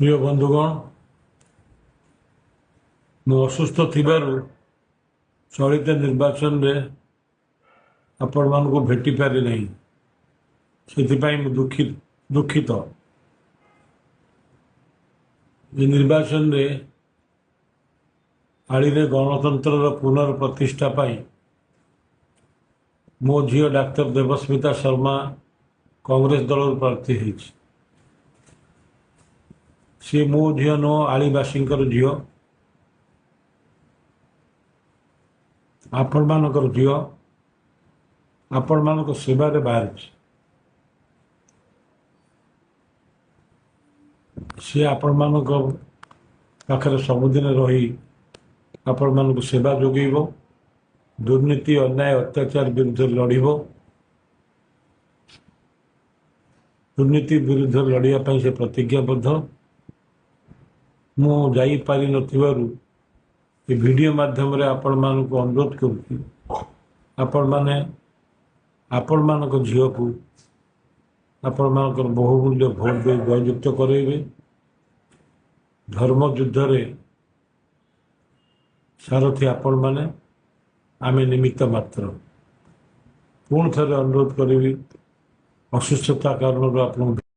प्रिय बंधुगण मु असुस्थ थिबारु चलित निर्वाचन रे आपण मानक भेटी पारि नहीं से दुखित ये निर्वाचन रे आड़ी रे गणतंत्र पुनर्प्रतिष्ठा पाई मो झील डाक्टर देवस्मिता शर्मा कांग्रेस दल प्रार्थी है। सी मो झील नो आदिवासी झील आपण मानकर झील आपण मानक सेवारे बाहर सी आपण मानक पाखरे सबुदिन रही आपण मानक सेवा जोगेब दुर्नीति अन्याय अत्याचार विरुद्ध लड़ब दुर्नीति विरुद्ध लड़ाई से प्रतिज्ञाबद्ध मु जाई पारि नथिबारु ये वीडियो माध्यम रे आपण मानक अनुरोध करूँ आपण माने आपण मानक झील को आपण मानकर बहुमूल्य भोट दे जययुक्त करेबे धर्म युद्ध रे सारथी आपण माने आमे निमित्त मात्र पुणी थे अनुरोध करी असुस्थता कारण आप